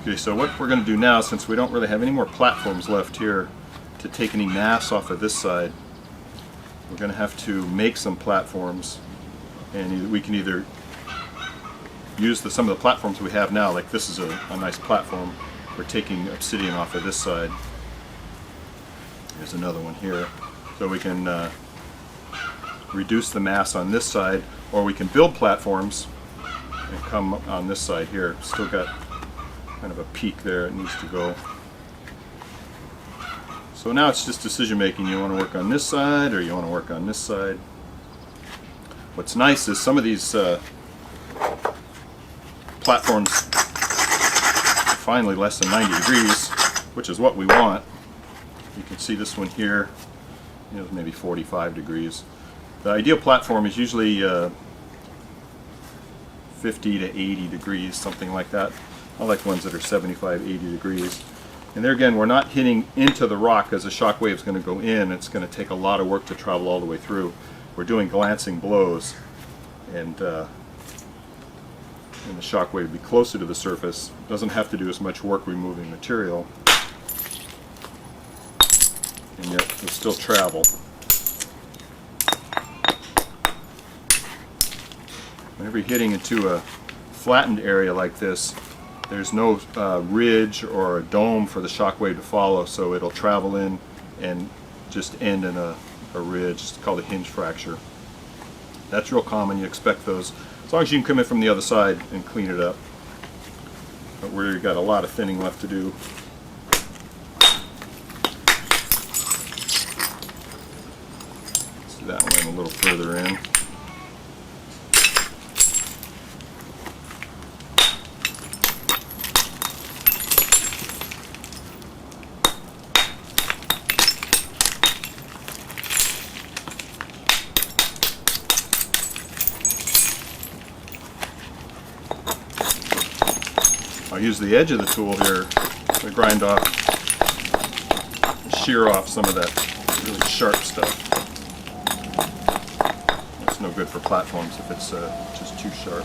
Okay, so what we're going to do now, since we don't really have any more platforms left here to take any mass off of this side, we're going to have to make some platforms, and we can either use some of the platforms we have now, like this is a nice platform. We're taking obsidian off of this side. There's another one here. So we can reduce the mass on this side, or we can build platforms and come on this side here. Still got kind of a peak there, it needs to go. So now it's just decision making. You want to work on this side or you want to work on this side. What's nice is some of these platforms are finally less than 90 degrees, which is what we want. You can see this one here, maybe 45 degrees. The ideal platform is usually 50 to 80 degrees, something like that. I like ones that are 75, 80 degrees. And there again, we're not hitting into the rock as the shock wave is going to go in. It's going to take a lot of work to travel all the way through. We're doing glancing blows, and the shock wave will be closer to the surface. Doesn't have to do as much work removing material, and yet it'll still travel. Whenever you're hitting into a flattened area like this, there's no ridge or a dome for the shock wave to follow, so it'll travel in and just end in a ridge. It's called a hinge fracture. That's real common. You expect those as long as you can come in from the other side and clean it up. But we've got a lot of thinning left to do. Let's do that one a little further in. I'll use the edge of the tool here to grind off, shear off some of that really sharp stuff. It's no good for platforms if it's just too sharp.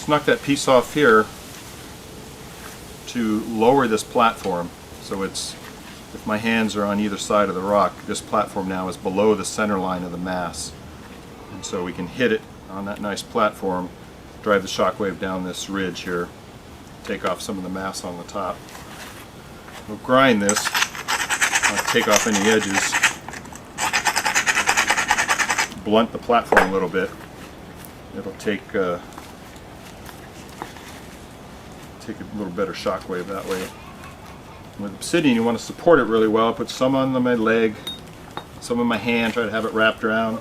Knock that piece off here to lower this platform, so it's, if my hands are on either side of the rock, this platform now is below the center line of the mass, and so we can hit it on that nice platform, drive the shock wave down this ridge here, take off some of the mass on the top. We'll grind this, take off any edges, blunt the platform a little bit. It'll take a little better shock wave that way. With obsidian, you want to support it really well. Put some on my leg, some in my hand, try to have it wrapped around,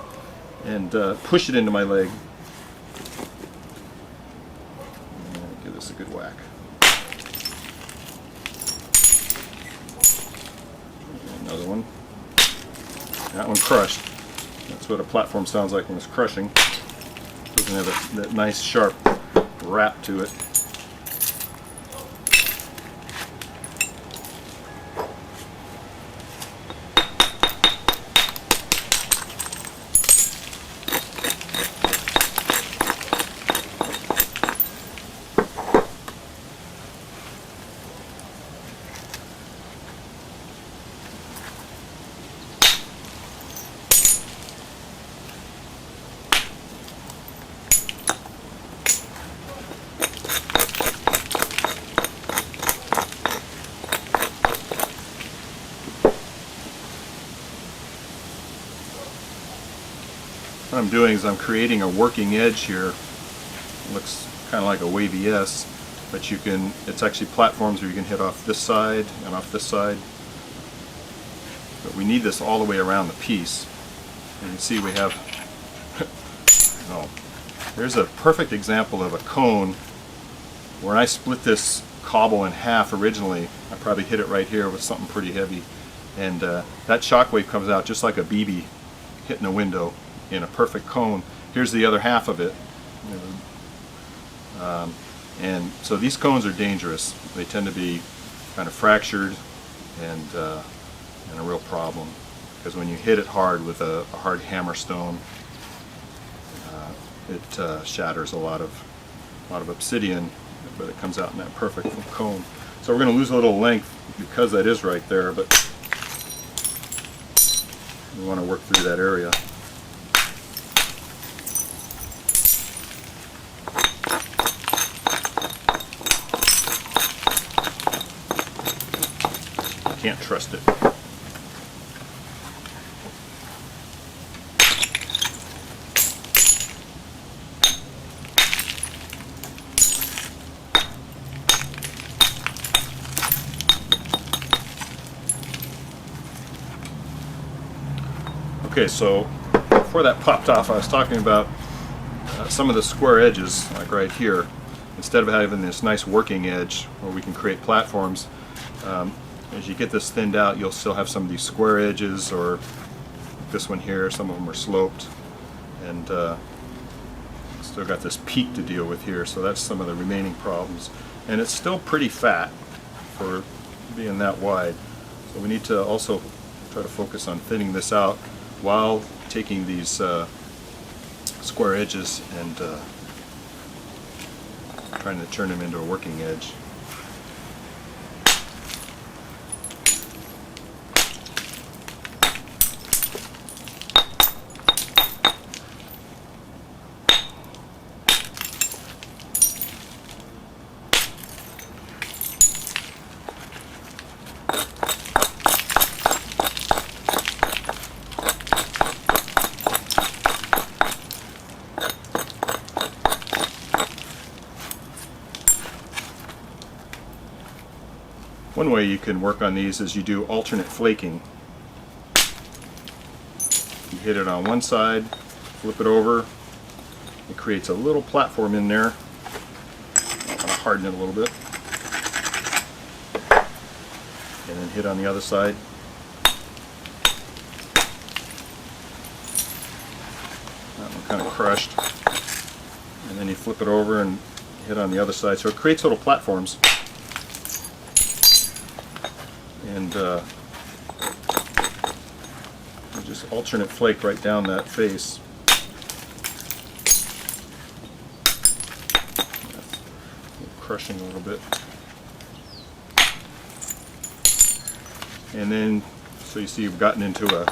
and push it into my leg. And give this a good whack. Another one. That one crushed. That's what a platform sounds like when it's crushing. Doesn't have that nice sharp wrap to it. What I'm doing is I'm creating a working edge here. It looks kind of like a wavy S, but you can, it's actually platforms where you can hit off this side and off this side. But we need this all the way around the piece. And you can see we have, oh, there's a perfect example of a cone where I split this cobble in half originally, I probably hit it right here with something pretty heavy. And that shock wave comes out just like a BB hitting a window in a perfect cone. Here's the other half of it. And so these cones are dangerous. They tend to be kind of fractured and a real problem, because when you hit it hard with a hard hammer stone, it shatters a lot of obsidian, but it comes out in that perfect cone. So we're going to lose a little length because that is right there, but we want to work through that area. Can't trust it. Okay, so before that popped off, I was talking about some of the square edges, like right here. Instead of having this nice working edge where we can create platforms, as you get this thinned out, you'll still have some of these square edges, or this one here, some of them are sloped, and still got this peak to deal with here, so that's some of the remaining problems. And it's still pretty fat for being that wide, so we need to also try to focus on thinning this out while taking these square edges and trying to turn them into a working edge. One way you can work on these is you do alternate flaking. You hit it on one side, flip it over, it creates a little platform in there. Kind of harden it a little bit. And then hit on the other side. That one kind of crushed. And then you flip it over and hit on the other side. So it creates little platforms. And just alternate flake right down that face. Crushing a little bit. And then, so you see you've gotten into a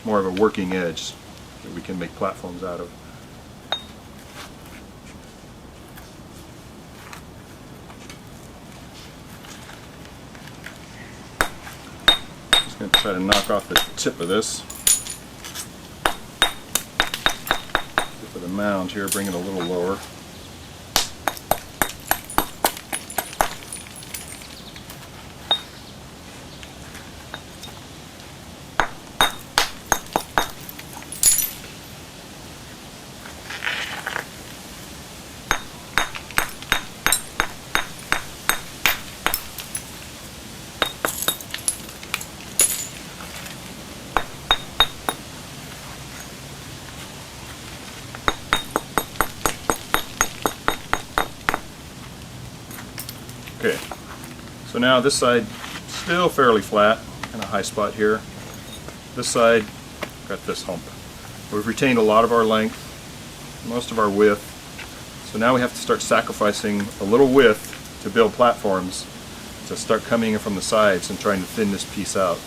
more of a working edge that we can make platforms out of. Just going to try to knock off the tip of this. Tip of the mound here, bring it a little lower. Okay, so now this side still fairly flat, and a high spot here. This side got this hump. We've retained a lot of our length, most of our width, so now we have to start sacrificing a little width to build platforms to start coming in from the sides and trying to thin this piece out.